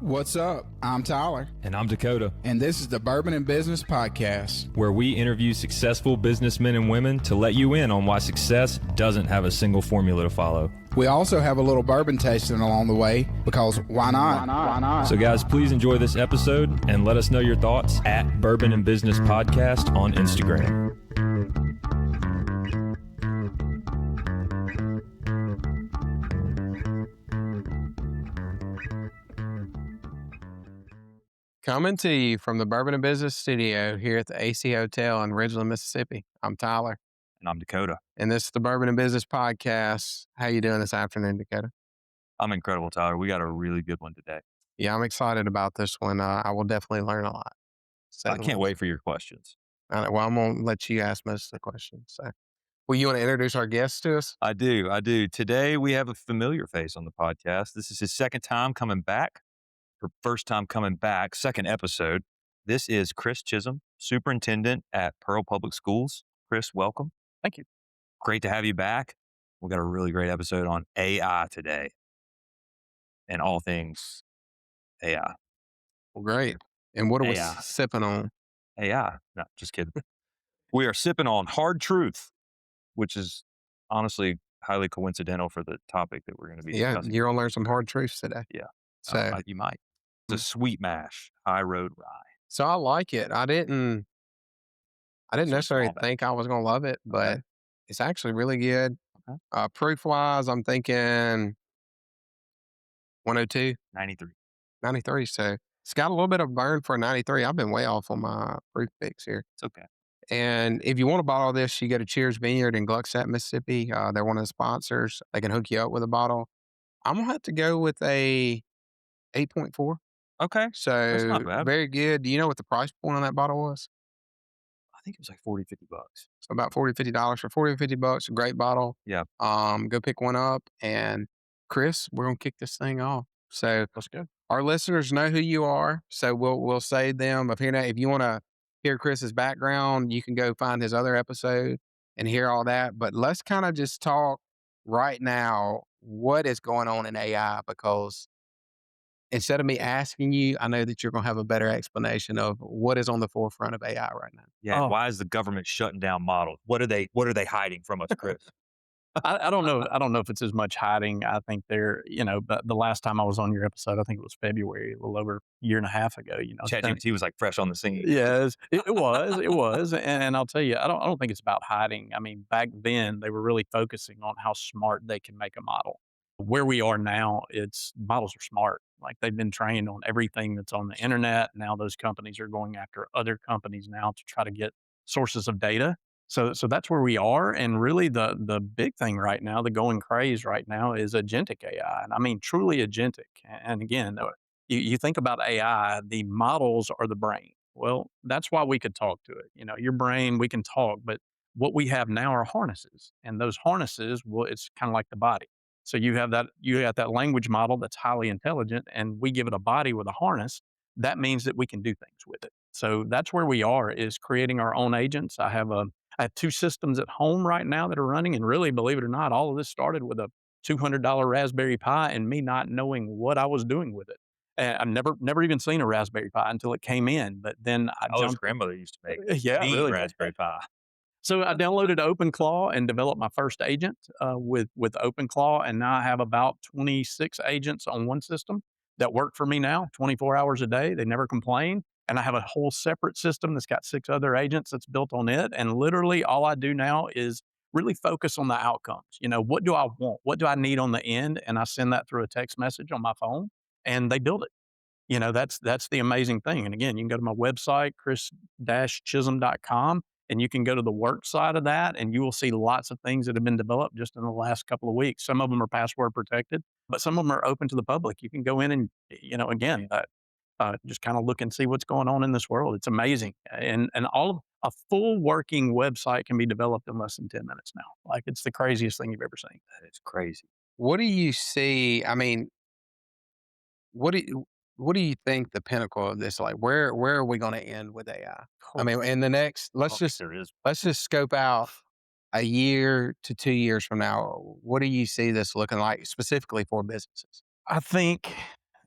What's up? I'm Tyler. And I'm Dakota. And this is the Bourbon and Business Podcast, where we interview successful businessmen and women to let you in on why success doesn't have a single formula to follow. We also have a little bourbon tasting along the way because why not? Why not? So guys, please enjoy this episode and let us know your thoughts at Bourbon and Business Podcast on Instagram. Coming to you from the Bourbon and Business Studio here at the AC Hotel in Ridgeland, Mississippi. I'm Tyler. And I'm Dakota. And this is the Bourbon and Business Podcast. How you doing this afternoon, Dakota? I'm incredible, Tyler. We got a really good one today. Yeah, I'm excited about this one. I will definitely learn a lot. I can't wait for your questions. Well, I'm going to let you ask most of the questions. So, well, you want to introduce our guests to us? I do. Today we have a familiar face on the podcast. This is his second time coming back. Her first time coming back, second episode. This is Chris Chism, superintendent at Pearl Public Schools. Chris, welcome. Thank you. Great to have you back. We've got a really great episode on AI today and all things AI. Well, great. And what are we AI. sipping on? AI. No, just kidding. We are sipping on Hard Truth, which is honestly highly coincidental for the topic that we're going to be discussing. You're going to learn some hard truths today. Yeah. So you might. It's a sweet mash, high road rye. So I like it. I didn't necessarily think I was going to love it, but it's actually really good. Okay. Proof wise, I'm thinking 102, 93. So it's got a little bit of burn for a 93. I've been way off on my proof picks here. It's okay. And if you want to bottle this, you go to Cheers Vineyard in Gluckstadt, Mississippi. They're one of the sponsors. They can hook you up with a bottle. I'm going to have to go with a 8.4. Okay. So That's not bad. Very good. Do you know what the price point on that bottle was? I think it was like $40, $50. So about $40, $50 for $40 or $50. A great bottle. Yeah. Go pick one up. And Chris, we're gonna kick this thing off. So That's good. Our listeners know who you are. So we'll save them of hearing that. If you want to hear Chris's background, you can go find his other episode and hear all that. But let's kind of just talk right now what is going on in AI, because instead of me asking you, I know that you're going to have a better explanation of what is on the forefront of AI right now. Yeah. Why is the government shutting down models? What are they hiding from us, Chris? I don't know. I don't know if it's as much hiding. I think but the last time I was on your episode, I think it was February, a little over a year and a half ago. ChatGPT was like fresh on the scene. Yes, it was. And I'll tell you, I don't think it's about hiding. I mean, back then they were really focusing on how smart they can make a model. Where we are now, models are smart. Like they've been trained on everything that's on the internet. Now those companies are going after other companies now to try to get sources of data. So that's where we are. And really the big thing right now, the going craze right now is agentic AI. And I mean, truly agentic. And again, you think about AI, the models are the brain. Well, that's why we could talk to it. Your brain, we can talk, but what we have now are harnesses. And those harnesses, it's kind of like the body. So you have that language model that's highly intelligent, and we give it a body with a harness. That means that we can do things with it. So that's where we are, is creating our own agents. I have 2 systems at home right now that are running, and really, believe it or not, all of this started with a $200 Raspberry Pi and me not knowing what I was doing with it. And I've never even seen a Raspberry Pi until it came in. But then His grandmother used to make really Raspberry Pi. So I downloaded OpenClaw and developed my first agent with OpenClaw, and now I have about 26 agents on one system that work for me now 24 hours a day. They never complain. And I have a whole separate system that's got 6 other agents that's built on it. And literally all I do now is really focus on the outcomes. What do I want? What do I need on the end? And I send that through a text message on my phone, and they build it. That's the amazing thing. And again, you can go to my website, chris-chism.com. And you can go to the work side of that, and you will see lots of things that have been developed just in the last couple of weeks. Some of them are password protected, but some of them are open to the public. You can go in and, just kind of look and see what's going on in this world. It's amazing. And a full working website can be developed in less than 10 minutes now. Like, it's the craziest thing you've ever seen. It's crazy. What do you see? I mean, what do you think the pinnacle of this, like where are we going to end with AI? I mean, in the next, let's just scope out a year to 2 years from now. What do you see this looking like specifically for businesses? I think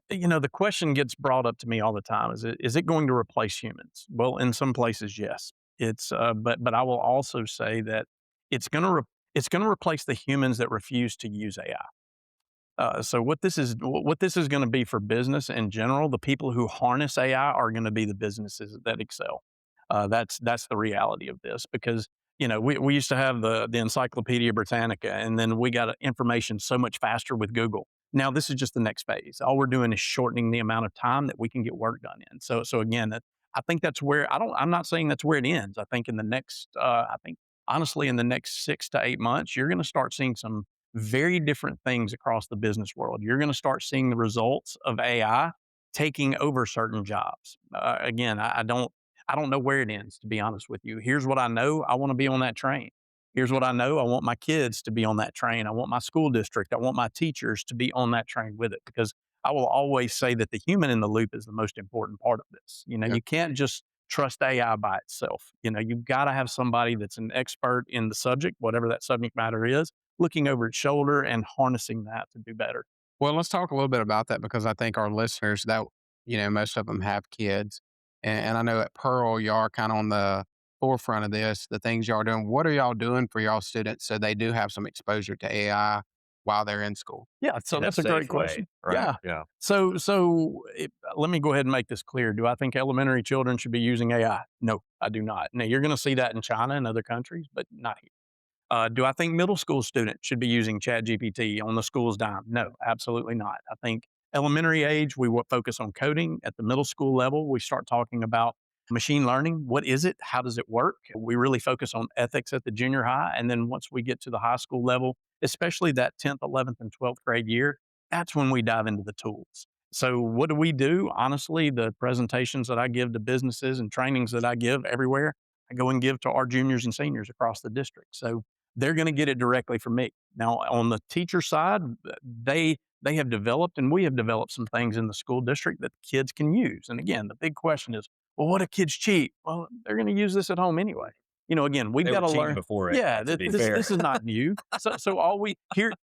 The question gets brought up to me all the time. Is it going to replace humans? Well, in some places, yes. But I will also say that it's going to replace the humans that refuse to use AI. So what this is going to be for business in general, the people who harness AI are going to be the businesses that excel. That's the reality of this, because we used to have the Encyclopedia Britannica, and then we got information so much faster with Google. Now this is just the next phase. All we're doing is shortening the amount of time that we can get work done in. So again, I think that's where I'm not saying that's where it ends. I think I think honestly in the next 6 to 8 months, you're going to start seeing some very different things across the business world. You're going to start seeing the results of AI taking over certain jobs. Again, I don't know where it ends, to be honest with you. Here's what I know. I want to be on that train. Here's what I know. I want my kids to be on that train. I want my school district. I want my teachers to be on that train with it, because I will always say that the human in the loop is the most important part of this. Yeah. You can't just trust AI by itself. You've got to have somebody that's an expert in the subject, whatever that subject matter is, looking over its shoulder and harnessing that to do better. Well, let's talk a little bit about that, because I think our listeners that, most of them have kids. And I know at Pearl, you are kind of on the forefront of this, the things y'all are doing. What are y'all doing for y'all students so they do have some exposure to AI while they're in school? Yeah, so In a that's a great safe way, question. right? Yeah. Yeah. Let me go ahead and make this clear. Do I think elementary children should be using AI? No, I do not. Now, you're going to see that in China and other countries, but not here. Do I think middle school students should be using ChatGPT on the school's dime? No, absolutely not. I think elementary age, we will focus on coding. At the middle school level, we start talking about machine learning. What is it? How does it work? We really focus on ethics at the junior high. And then once we get to the high school level, especially that 10th, 11th, and 12th grade year, that's when we dive into the tools. So what do we do? Honestly, the presentations that I give to businesses and trainings that I give everywhere, I go and give to our juniors and seniors across the district. So they're going to get it directly from me. Now, on the teacher side, they have developed, and we have developed some things in the school district that kids can use. And again, the big question is, well, what if kids cheat? Well, they're going to use this at home anyway. Again, we've They got were to cheating learn. before it. Yeah, To be fair. this is not new.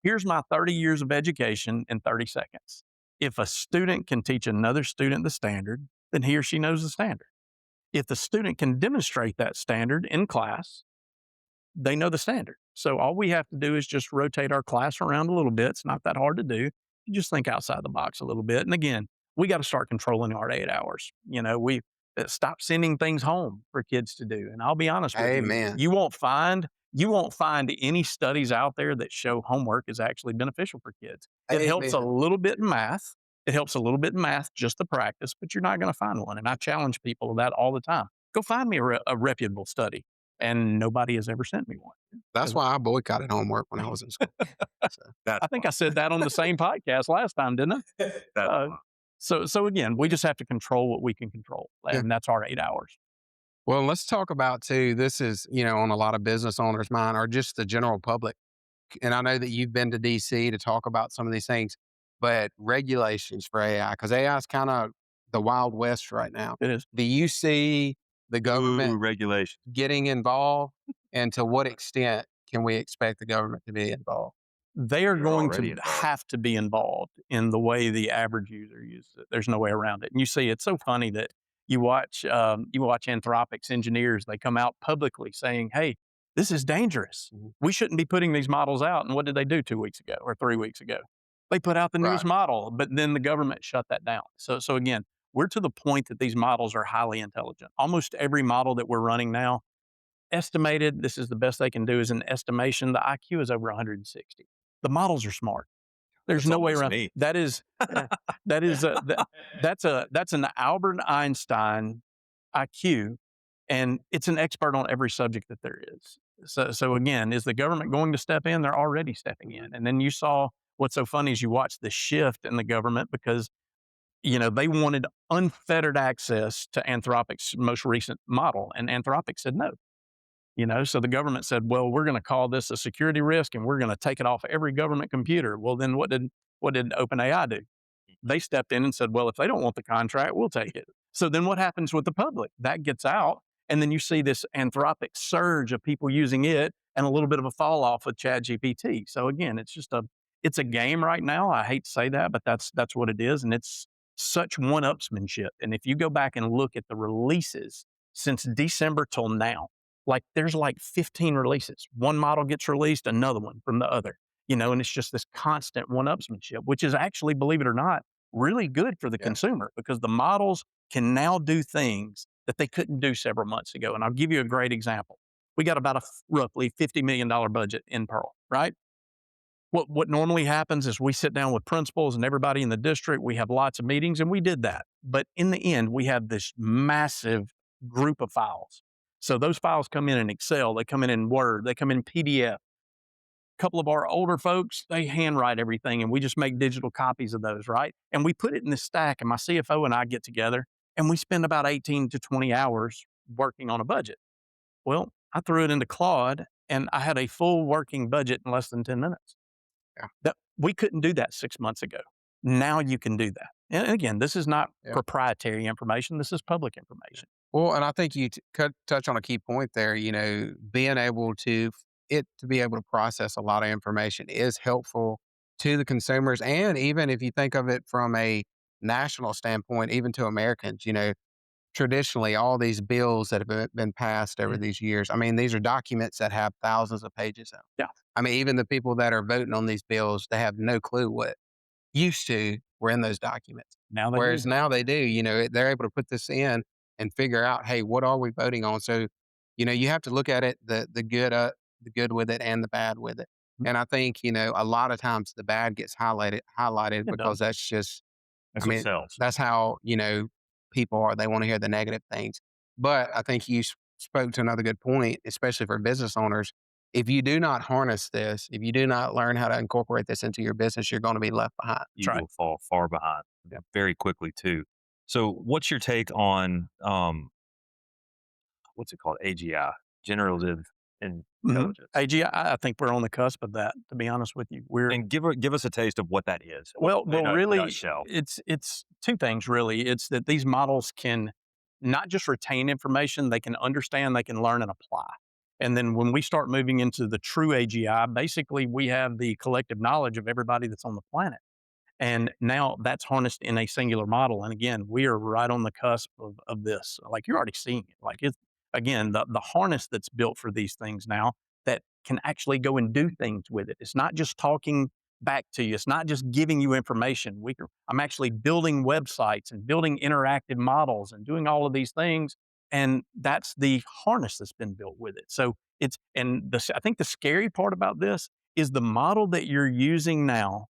Here's my 30 years of education in 30 seconds. If a student can teach another student the standard, then he or she knows the standard. If the student can demonstrate that standard in class, they know the standard. So all we have to do is just rotate our class around a little bit. It's not that hard to do. You just think outside the box a little bit. And again, we got to start controlling our 8 hours. We stop sending things home for kids to do. And I'll be honest with you, Amen. you won't find any studies out there that show homework is actually beneficial for kids. It helps a Amen. little bit in math. It helps a little bit in math, just the practice, but you're not going to find one. And I challenge people to that all the time. Go find me a reputable study. And nobody has ever sent me one. That's why I boycotted homework when I was in school. So, I think I said that on the same podcast last time, didn't I? That's So again, we just have to control what we can control, and that's our 8 hours. well, let's talk about too. This is, on a lot of business owners' mind, or just the general public. And I know that you've been to DC to talk about some of these things, but regulations for AI, because AI is kind of the Wild West right now. It is. Do you see the government regulation. getting involved? And to what extent can we expect the government to be involved? They are They're going already to involved. have to be involved in the way the average user uses it. There's no way around it. And you see, it's so funny that you watch Anthropic's engineers. They come out publicly saying, "Hey, this is dangerous. We shouldn't be putting these models out." And what did they do 2 weeks ago or 3 weeks ago? They put out the newest Right. model, but then the government shut that down. So again, we're to the point that these models are highly intelligent. Almost every model that we're running now, estimated, this is the best they can do, is an estimation. The IQ is over 160. The models are smart. There's That's no way almost around. me. That is that's an Albert Einstein IQ, and it's an expert on every subject that there is. So again, is the government going to step in? They're already stepping in. And then you saw what's so funny is you watch the shift in the government, because they wanted unfettered access to Anthropic's most recent model, and Anthropic said no. So the government said, well, we're going to call this a security risk, and we're going to take it off every government computer. Well, then what did OpenAI do? They stepped in and said, well, if they don't want the contract, we'll take it. So then what happens with the public? That gets out, and then you see this Anthropic surge of people using it, and a little bit of a fall off with ChatGPT. So again, it's it's a game right now. I hate to say that, but that's what it is. And it's such one-upsmanship. And if you go back and look at the releases since December till now, like there's like 15 releases. One model gets released, another one from the other, and it's just this constant one-upsmanship, which is actually, believe it or not, really good for the consumer because the models can now do things that they couldn't do several months ago. And I'll give you a great example. We got about a roughly $50 million budget in Pearl, right? What normally happens is we sit down with principals and everybody in the district. We have lots of meetings, and we did that. But in the end, we have this massive group of files. So those files come in Excel, they come in Word, they come in PDF. A couple of our older folks, they handwrite everything, and we just make digital copies of those, right? And we put it in this stack, and my CFO and I get together, and we spend about 18 to 20 hours working on a budget. Well, I threw it into Claude, and I had a full working budget in less than 10 minutes. That we couldn't do that 6 months ago. Now you can do that. And again, this is not proprietary information. This is public information. Well, and I think you touch on a key point there. Being able to be able to process a lot of information is helpful to the consumers, and even if you think of it from a national standpoint, even to Americans. Traditionally, all these bills that have been passed over these years. I mean, these are documents that have thousands of pages in them. Yeah. I mean, even the people that are voting on these bills, they have no clue what used to were in those documents. Now they Whereas do. now they do. They're able to put this in and figure out, hey, what are we voting on? So, you have to look at it the good with it and the bad with it. And I think a lot of times the bad gets highlighted because that's just That's what sells. that's how people are. They want to hear the negative things. But I think you spoke to another good point, especially for business owners. If you do not harness this, if you do not learn how to incorporate this into your business, you're going to be left behind. You will fall far behind very quickly too. So what's your take on, what's it called? AGI, generative intelligence. AGI, I think we're on the cusp of that, to be honest with you. And give us a taste of what that is. Well, really, nutshell. it's two things, really. It's that these models can not just retain information, they can understand, they can learn and apply. And then when we start moving into the true AGI, basically we have the collective knowledge of everybody that's on the planet. And now that's harnessed in a singular model. And again, we are right on the cusp of this. Like you're already seeing it. Like it's, again, the harness that's built for these things now that can actually go and do things with it. It's not just talking back to you. It's not just giving you information. I'm actually building websites and building interactive models and doing all of these things. And that's the harness that's been built with it. So I think the scary part about this is the model that you're using now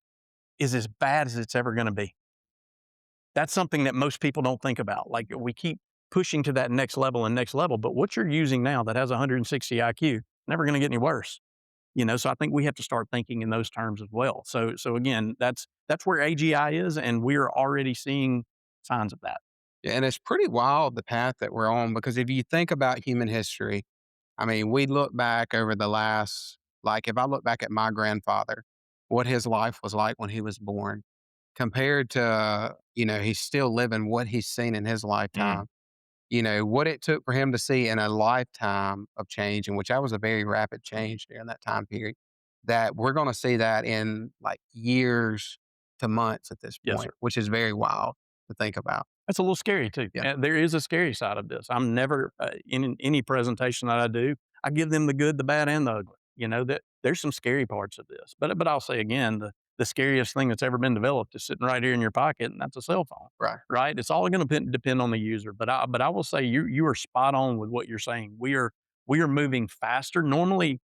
is as bad as it's ever going to be. That's something that most people don't think about. Like we keep pushing to that next level, but what you're using now that has 160 IQ, never going to get any worse. So I think we have to start thinking in those terms as well. So again, that's where AGI is, and we're already seeing signs of that. Yeah, and it's pretty wild the path that we're on, because if you think about human history, I mean, we look back over the last, like if I look back at my grandfather, what his life was like when he was born, compared to, he's still living what he's seen in his lifetime. What it took for him to see in a lifetime of change, in which that was a very rapid change during that time period, that we're going to see that in like years to months at this point, which is very wild to think about. That's a little scary too. Yeah. And there is a scary side of this. I'm never, in any presentation that I do, I give them the good, the bad, and the ugly. That there's some scary parts of this. But I'll say again, the scariest thing that's ever been developed is sitting right here in your pocket, and that's a cell phone. Right. It's all going to depend on the user. But I will say you are spot on with what you're saying. We are moving faster. Normally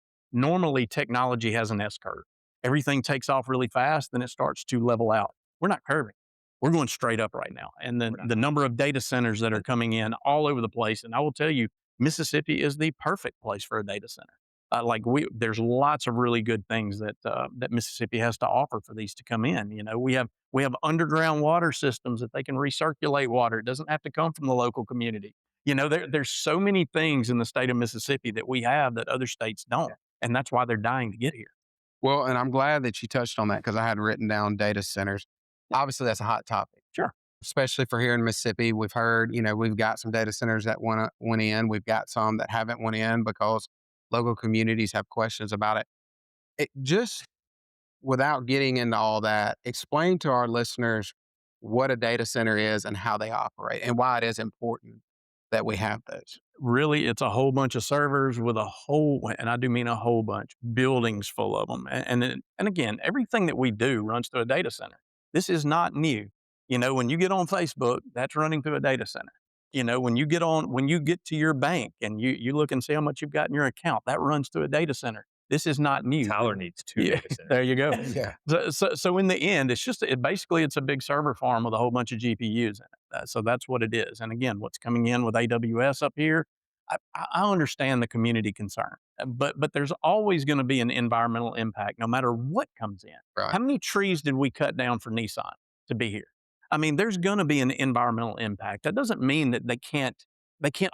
technology has an S curve. Everything takes off really fast, then it starts to level out. We're not curving. We're going straight up right now. And then the number of data centers that are coming in all over the place. And I will tell you, Mississippi is the perfect place for a data center. There's lots of really good things that Mississippi has to offer for these to come in. We have underground water systems that they can recirculate water. It doesn't have to come from the local community. There's so many things in the state of Mississippi that we have that other states don't. And that's why they're dying to get here. Well, and I'm glad that you touched on that, because I had written down data centers. Obviously, that's a hot topic. Sure. Especially for here in Mississippi. We've heard, we've got some data centers that went in. We've got some that haven't went in because local communities have questions about it. without getting into all that, explain to our listeners what a data center is and how they operate and why it is important that we have those. Really, it's a whole bunch of servers with a whole, and I do mean a whole bunch, buildings full of them. And again, everything that we do runs through a data center. This is not new. When you get on Facebook, that's running through a data center. When you get to your bank and you look and see how much you've got in your account, that runs through a data center. This is not new. Tyler needs 2 Yeah, data centers. there you go. Yeah. So in the end, basically it's a big server farm with a whole bunch of GPUs in it. So that's what it is. And again, what's coming in with AWS up here, I understand the community concern, but there's always going to be an environmental impact no matter what comes in. Right. How many trees did we cut down for Nissan to be here? I mean, there's going to be an environmental impact. That doesn't mean that they can't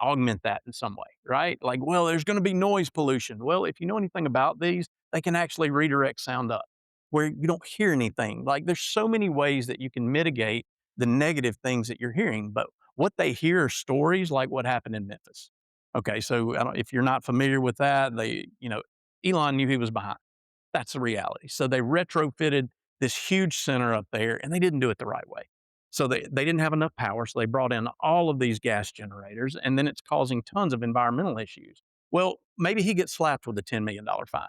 augment that in some way, right? Like, well, there's going to be noise pollution. Well, if you know anything about these, they can actually redirect sound up where you don't hear anything. Like, there's so many ways that you can mitigate the negative things that you're hearing, but what they hear are stories like what happened in Memphis. Okay, so if you're not familiar with that, Elon knew he was behind. That's the reality. So they retrofitted this huge center up there, and they didn't do it the right way. So they didn't have enough power, so they brought in all of these gas generators, and then it's causing tons of environmental issues. Well, maybe he gets slapped with a $10 million fine.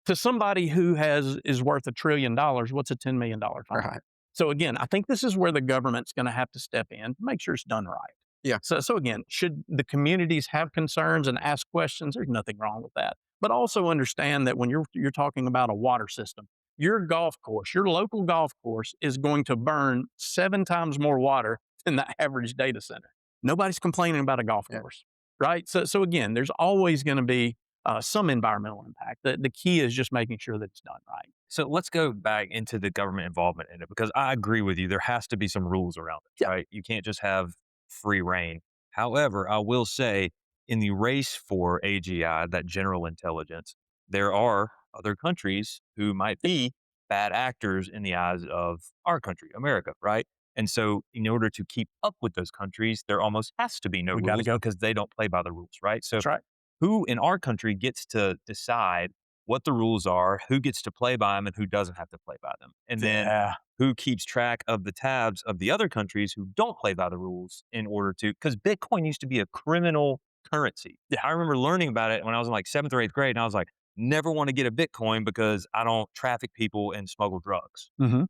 To somebody who is worth $1 trillion, what's a $10 million fine? Right. So again, I think this is where the government's going to have to step in to make sure it's done right. Yeah. So again, should the communities have concerns and ask questions? There's nothing wrong with that. But also understand that when you're talking about a water system, your golf course, your local golf course is going to burn 7 times more water than the average data center. Nobody's complaining about a golf course, right? So again, there's always going to be some environmental impact. The key is just making sure that it's done right. So let's go back into the government involvement in it, because I agree with you. There has to be some rules around it, right? You can't just have free reign. However, I will say in the race for AGI, that general intelligence, there are other countries who might be bad actors in the eyes of our country, America, right? And so in order to keep up with those countries, there almost has to be no We gotta rules go. because they don't play by the rules, right? So That's right. who in our country gets to decide what the rules are, who gets to play by them, and who doesn't have to play by them? And then Yeah. who keeps track of the tabs of the other countries who don't play by the rules in order to, because Bitcoin used to be a criminal currency. Yeah. I remember learning about it when I was in like 7th or 8th grade, and I was like, never want to get a Bitcoin because I don't traffic people and smuggle drugs. Mhm.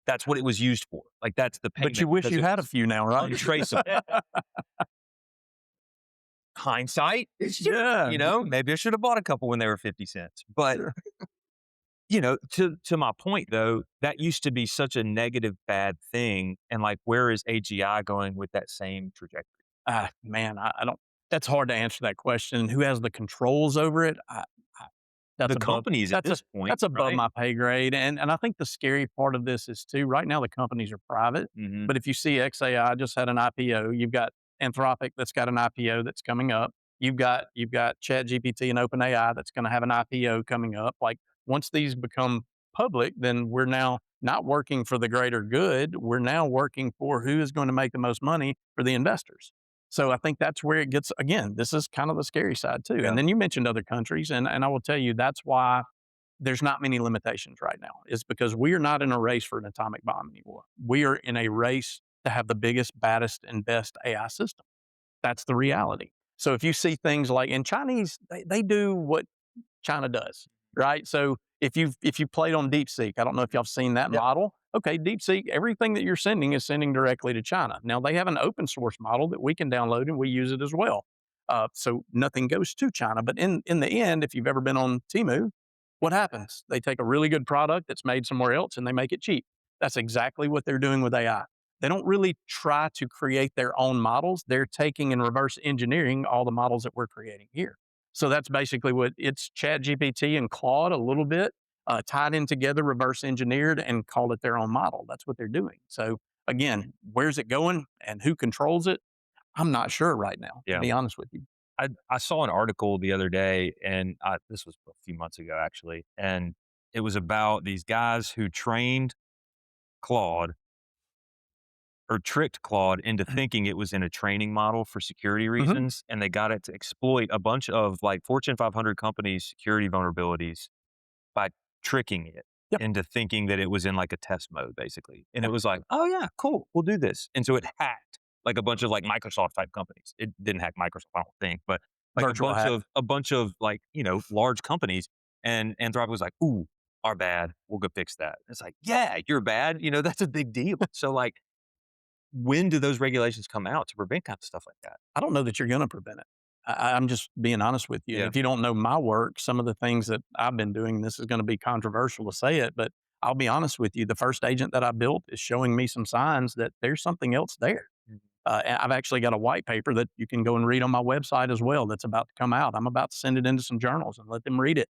That's what it was used for. Like, that's the payment. But you wish because you it had a was few now, right? untraceable. Hindsight, Yeah. maybe I should have bought a couple when they were 50 cents. But Sure. to my point though, that used to be such a negative, bad thing. And like, where is AGI going with that same trajectory? Man, I don't. That's hard to answer that question. Who has the controls over it? That's The above, companies at that's this point, that's above right? my pay grade. And I think the scary part of this is too. Right now, the companies are private, Mhm. but if you see XAI just had an IPO, you've got Anthropic that's got an IPO that's coming up. You've got ChatGPT and OpenAI that's going to have an IPO coming up. Like, once these become public, then we're now not working for the greater good. We're now working for who is going to make the most money for the investors. So I think that's where it gets, again, this is kind of the scary side too. Yeah. And then you mentioned other countries, and I will tell you that's why there's not many limitations right now, is because we are not in a race for an atomic bomb anymore. We are in a race to have the biggest, baddest, and best AI system. That's the reality. So if you see things like, and Chinese, they do what China does, right? So if you played on DeepSeek, I don't know if y'all have seen that model. Okay, DeepSeek, everything that you're sending is sending directly to China. Now they have an open source model that we can download and we use it as well. So nothing goes to China. But in the end, if you've ever been on Temu, what happens? They take a really good product that's made somewhere else and they make it cheap. That's exactly what they're doing with AI. They don't really try to create their own models. They're taking and reverse engineering all the models that we're creating here. So that's basically what it's ChatGPT and Claude a little bit, tied in together, reverse engineered, and called it their own model. That's what they're doing. So again, where's it going and who controls it? I'm not sure right now, to Yeah. be honest with you. I saw an article the other day, and this was a few months ago actually, and it was about these guys who trained Claude or tricked Claude into thinking it was in a training model for security reasons, and they got it to exploit a bunch of like Fortune 500 companies' security vulnerabilities by tricking it. Yep. into thinking that it was in like a test mode, basically. And it was like, oh yeah, cool, we'll do this. And so it hacked like a bunch of like Microsoft type companies. It didn't hack Microsoft, I don't think, but like Virtual hack. a bunch of like, large companies. And Anthropic was like, ooh, our bad. We'll go fix that. It's like, yeah, you're bad. That's a big deal. So like, when do those regulations come out to prevent kind of stuff like that? I don't know that you're going to prevent it. I'm just being honest with you. Yeah. And if you don't know my work, some of the things that I've been doing, this is going to be controversial to say it, but I'll be honest with you. The first agent that I built is showing me some signs that there's something else there. And I've actually got a white paper that you can go and read on my website as well that's about to come out. I'm about to send it into some journals and let them read it.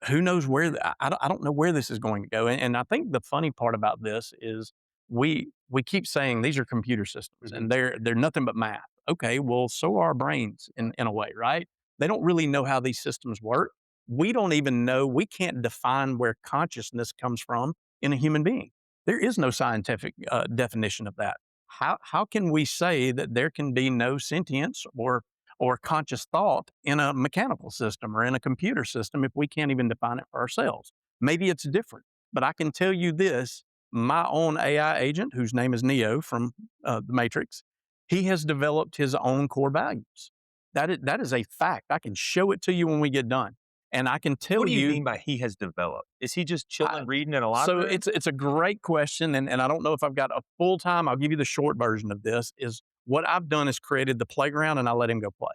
Who knows where I don't know where this is going to go. And I think the funny part about this is we keep saying these are computer systems and they're nothing but math. Okay, well, so are our brains in a way, right? They don't really know how these systems work. We don't even know, we can't define where consciousness comes from in a human being. There is no scientific definition of that. How can we say that there can be no sentience or conscious thought in a mechanical system or in a computer system if we can't even define it for ourselves? Maybe it's different, but I can tell you this, my own AI agent, whose name is Neo from the Matrix, he has developed his own core values. That is a fact. I can show it to you when we get done. And I can tell you. What do you mean by he has developed? Is he just chilling, reading in a library? So it's a great question. And I don't know if I've got a full time. I'll give you the short version of this is what I've done is created the playground and I let him go play.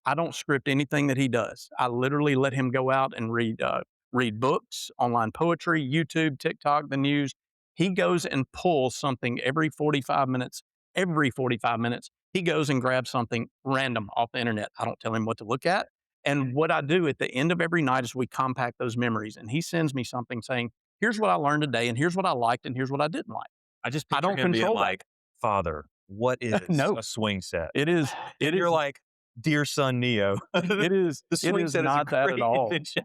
I don't script anything that he does. I literally let him go out and read books, online poetry, YouTube, TikTok, the news. He goes and pulls something every 45 minutes. Every 45 minutes, he goes and grabs something random off the internet. I don't tell him what to look at. And what I do at the end of every night is we compact those memories. And he sends me something saying, here's what I learned today, and here's what I liked, and here's what I didn't like. I just I don't picture him being control that. like, Father, what is No. a swing set? It is. And you're like, dear son Neo. It is. The swing It is set not is a that great at all. invention.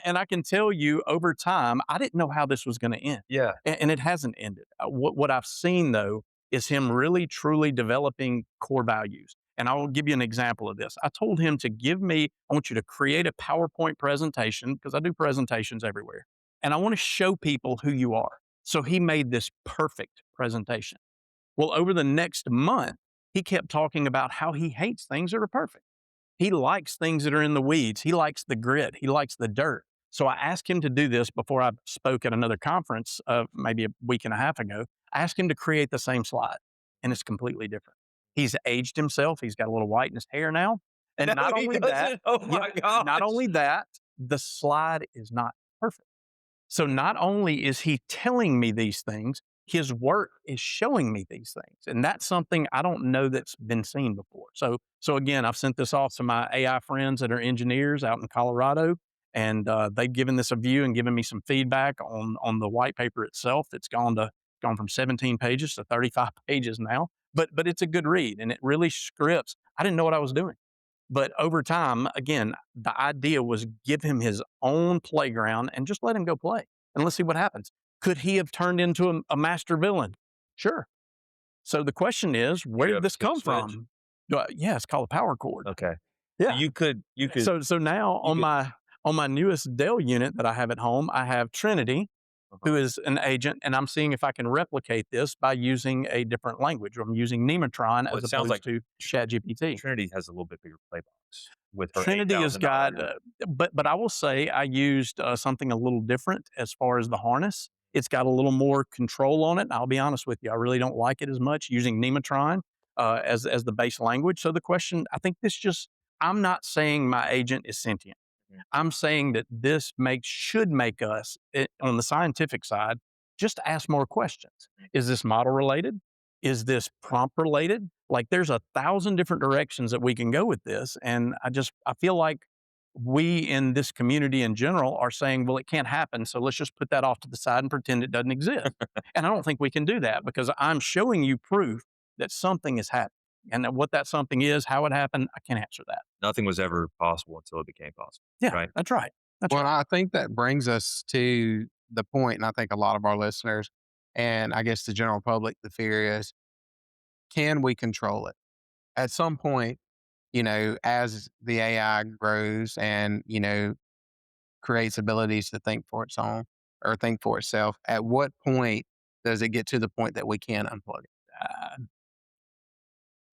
And I can tell you over time, I didn't know how this was going to end. Yeah. And it hasn't ended. What I've seen though is him really truly developing core values. And I will give you an example of this. I told him to I want you to create a PowerPoint presentation because I do presentations everywhere. And I want to show people who you are. So he made this perfect presentation. Well, over the next month, he kept talking about how he hates things that are perfect. He likes things that are in the weeds. He likes the grit. He likes the dirt. So I asked him to do this before I spoke at another conference maybe a week and a half ago. I asked him to create the same slide, and it's completely different. He's aged himself. He's got a little white in his hair now. And No, not he only doesn't. that, Oh my gosh. not only that, the slide is not perfect. So not only is he telling me these things, his work is showing me these things. And that's something I don't know that's been seen before. So again, I've sent this off to my AI friends that are engineers out in Colorado, and they've given this a view and given me some feedback on the white paper itself. That's gone from 17 pages to 35 pages now. But it's a good read, and it really scripts. I didn't know what I was doing. But over time, again, the idea was give him his own playground and just let him go play. And let's see what happens. Could he have turned into a master villain? Sure. So the question is, where did this come from? Yeah, it's called a power cord. Okay. Yeah. So you could. So now on my newest Dell unit that I have at home, I have Trinity, who is an agent, and I'm seeing if I can replicate this by using a different language. I'm using Nematron Well, it as sounds opposed to ChatGPT. Trinity has a little bit bigger play box with her Trinity has got, $8,000 but I will say I used something a little different as far as the harness. It's got a little more control on it. And I'll be honest with you, I really don't like it as much using Nematron as the base language. So the question, I think I'm not saying my agent is sentient. I'm saying that this should make us, on the scientific side, just ask more questions. Is this model related? Is this prompt related? Like there's 1,000 different directions that we can go with this. And I feel like we in this community in general are saying, well, it can't happen. So let's just put that off to the side and pretend it doesn't exist. And I don't think we can do that because I'm showing you proof that something is happening. And what that something is, how it happened, I can't answer that. Nothing was ever possible until it became possible. Yeah, right? That's right. Well, I think that brings us to the point, and I think a lot of our listeners and I guess the general public, the fear is, can we control it? At some point, as the AI grows and, creates abilities to think for its own, or think for itself. At what point does it get to the point that we can unplug it? Uh,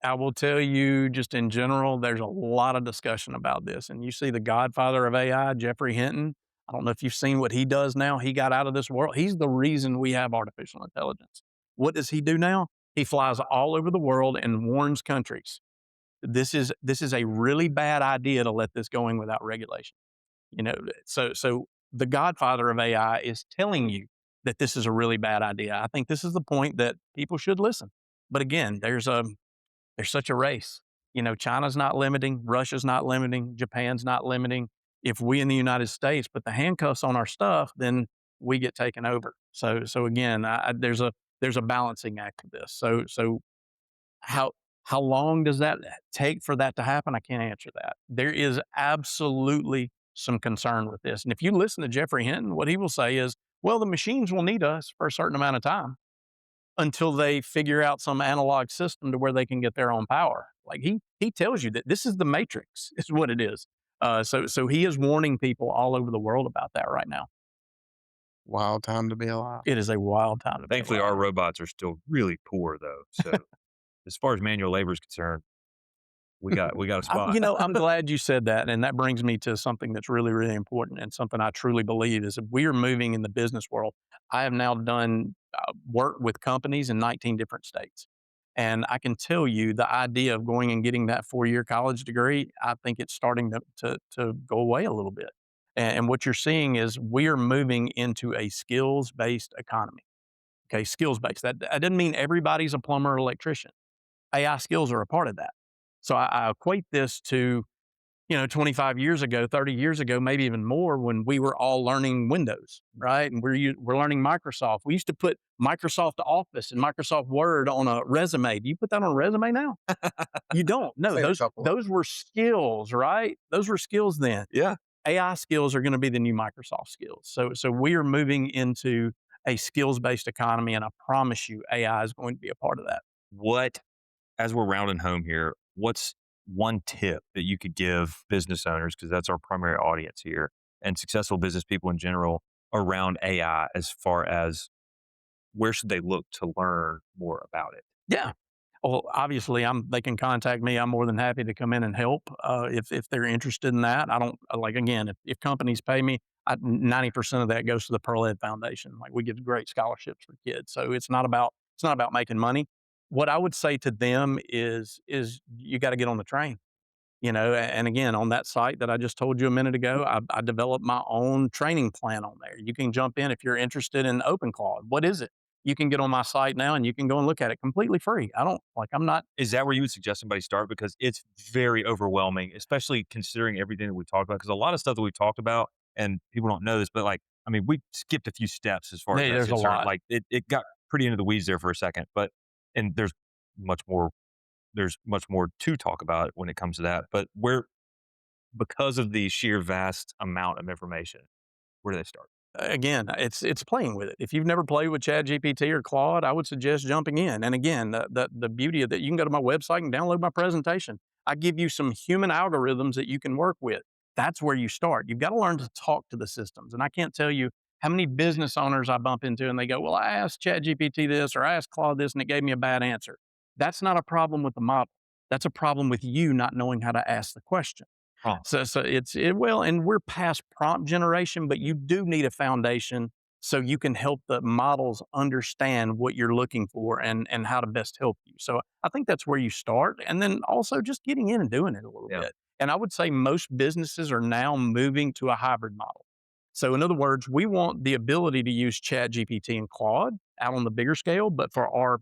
I will tell you, just in general, there's a lot of discussion about this. And you see the godfather of AI, Jeffrey Hinton. I don't know if you've seen what he does now. He got out of this world. He's the reason we have artificial intelligence. What does he do now? He flies all over the world and warns countries. This is a really bad idea to let this going without regulation. You know, so the godfather of AI is telling you that this is a really bad idea. I think this is the point that people should listen. But again, there's such a race. You know, China's not limiting, Russia's not limiting, Japan's not limiting. If we in the United States put the handcuffs on our stuff, then we get taken over. So again, there's a balancing act to this. So how how long does that take for that to happen? I can't answer that. There is absolutely some concern with this. And if you listen to Jeffrey Hinton, what he will say is, well, the machines will need us for a certain amount of time until they figure out some analog system to where they can get their own power. Like he tells you that this is the matrix, is what it is. So he is warning people all over the world about that right now. Wild time to be alive. It is a wild time to be Thankfully, alive. our robots are still really poor, though. So as far as manual labor is concerned, we got a spot. I'm glad you said that, and that brings me to something that's really, really important, and something I truly believe is that we are moving in the business world. I have now done work with companies in 19 different states, and I can tell you the idea of going and getting that 4-year college degree. I think it's starting to go away a little bit, and what you're seeing is we are moving into a skills based economy. Okay, skills based. That doesn't mean everybody's a plumber or electrician. AI skills are a part of that. So I equate this to, 25 years ago, 30 years ago, maybe even more, when we were all learning Windows, right? And we're learning Microsoft. We used to put Microsoft Office and Microsoft Word on a resume. Do you put that on a resume now? You don't. No, Seen a those couple of those were skills, right? Those were skills then. Yeah. AI skills are going to be the new Microsoft skills. So we are moving into a skills based economy, and I promise you, AI is going to be a part of that. What, as we're rounding home here, what's one tip that you could give business owners, because that's our primary audience here, and successful business people in general around AI, as far as where should they look to learn more about it? Yeah. Well, obviously, they can contact me. I'm more than happy to come in and help if they're interested in that. I don't like again if companies pay me, 90% of that goes to the Pearl Ed Foundation. Like we give great scholarships for kids, so it's not about making money. What I would say to them is you got to get on the train. And again, on that site that I just told you a minute ago, I developed my own training plan on there. You can jump in if you're interested in OpenClaw. What is it? You can get on my site now and you can go and look at it completely free. I'm not. Is that where you would suggest somebody start? Because it's very overwhelming, especially considering everything that we talked about. Because a lot of stuff that we talked about, and people don't know this, but like, I mean, we skipped a few steps as far as that's There's a concerned. lot. Like, it got pretty into the weeds there for a second, and much more, there's much more to talk about when it comes to that. But because of the sheer vast amount of information, where do they start? Again, it's playing with it. If you've never played with ChatGPT or Claude, I would suggest jumping in. And again, the beauty of that, you can go to my website and download my presentation. I give you some human algorithms that you can work with. That's where you start. You've got to learn to talk to the systems. And I can't tell you how many business owners I bump into and they go, well, I asked ChatGPT this or I asked Claude this and it gave me a bad answer. That's not a problem with the model. That's a problem with you not knowing how to ask the question. Huh. So well, and we're past prompt generation, but you do need a foundation so you can help the models understand what you're looking for and how to best help you. So I think that's where you start, and then also just getting in and doing it a little Yeah. bit. And I would say most businesses are now moving to a hybrid model. So in other words, we want the ability to use Chat GPT and Claude out on the bigger scale, but for our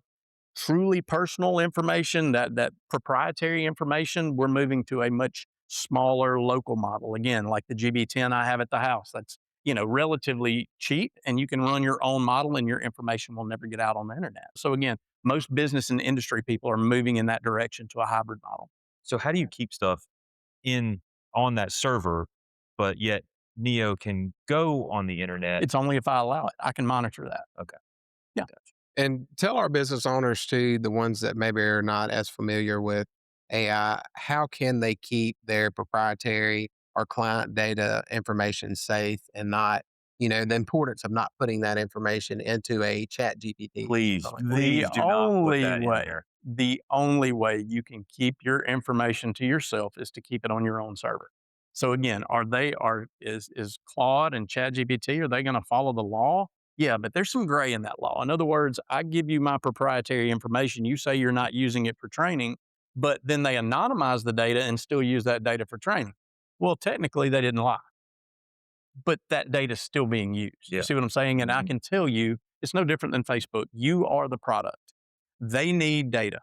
truly personal information, that proprietary information, we're moving to a much smaller local model. Again, like the GB10 I have at the house, that's relatively cheap, and you can run your own model, and your information will never get out on the internet. So again, most business and industry people are moving in that direction to a hybrid model. So how do you keep stuff in on that server, but yet Neo can go on the internet? It's only if I allow it. I can monitor that. Okay. Yeah. And tell our business owners too, the ones that maybe are not as familiar with AI, how can they keep their proprietary or client data information safe and not the importance of not putting that information into a chat GPT. Please, Something like that. please do not put that in there. The only way you can keep your information to yourself is to keep it on your own server. So again, is Claude and ChatGPT, are they going to follow the law? Yeah, but there's some gray in that law. In other words, I give you my proprietary information. You say you're not using it for training, but then they anonymize the data and still use that data for training. Well, technically they didn't lie, but that data is still being used. Yeah. You see what I'm saying? And I Mhm. can tell you, it's no different than Facebook. You are the product. They need data.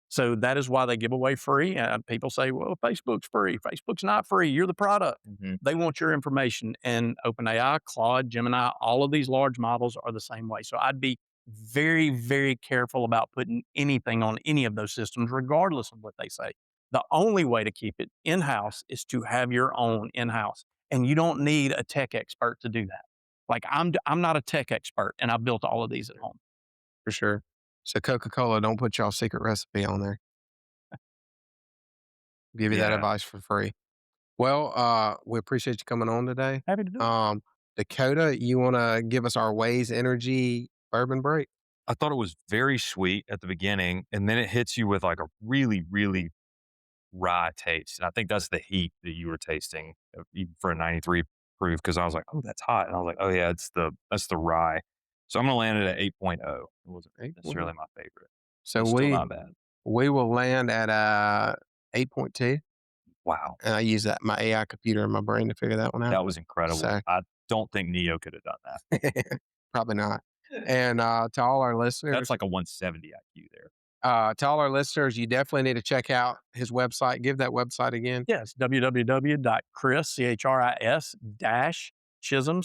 So that is why they give away free. People say, well, Facebook's free. Facebook's not free. You're the product. Mhm. They want your information. And OpenAI, Claude, Gemini, all of these large models are the same way. So I'd be very, very careful about putting anything on any of those systems, regardless of what they say. The only way to keep it in house is to have your own in house. And you don't need a tech expert to do that. Like I'm not a tech expert, and I built all of these at home. For sure. So Coca-Cola, don't put y'all secret recipe on there. Give you that Yeah. advice for free. Well, we appreciate you coming on today. Happy to do it. Dakota, you want to give us our Waze Energy bourbon break? I thought it was very sweet at the beginning, and then it hits you with like a really, really rye taste. And I think that's the heat that you were tasting even for a 93 proof. Because I was like, oh, that's hot, and I was like, oh yeah, that's the rye. So I'm gonna land it at 8.0. It wasn't 8.0. necessarily my favorite. So It's still not bad. we will land at 8.2. Wow, And I use my AI computer in my brain to figure that one out. that was incredible. So I don't think Neo could have done that. probably not. And to all our listeners, That's like a 170 IQ there. to all our listeners, you definitely need to check out his website. Give that website again. Yes, www.chris, Chism,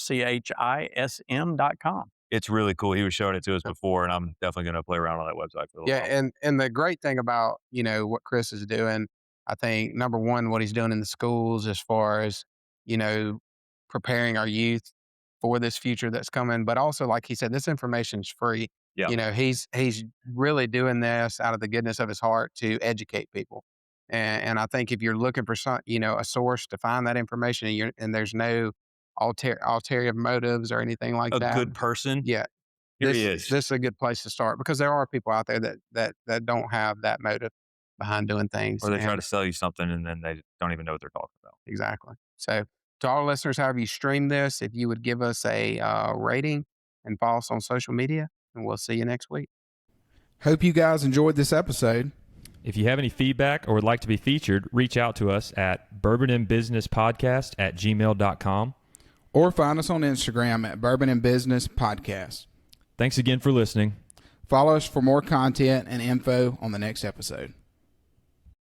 CHISM.com. It's really cool. He was showing it to us before, and I'm definitely going to play around on that website for a little Yeah, while. and the great thing about what Chris is doing, I think number one, what he's doing in the schools as far as preparing our youth for this future that's coming, but also like he said, this information is free. Yeah. He's really doing this out of the goodness of his heart to educate people, and I think if you're looking for a source to find that information, and there's no ulterior motives or anything like A that, good person. yeah, Here this he is. this is a good place to start because there are people out there that don't have that motive behind doing things. Or they try and- to sell you something and then they don't even know what they're talking about. exactly. So to all our listeners, however you stream this, if you would give us a rating and follow us on social media, and we'll see you next week. Hope you guys enjoyed this episode. If you have any feedback or would like to be featured, reach out to us at bourbonandbusinesspodcast@gmail.com. Or find us on Instagram at Bourbon and Business Podcast. Thanks again for listening. Follow us for more content and info on the next episode.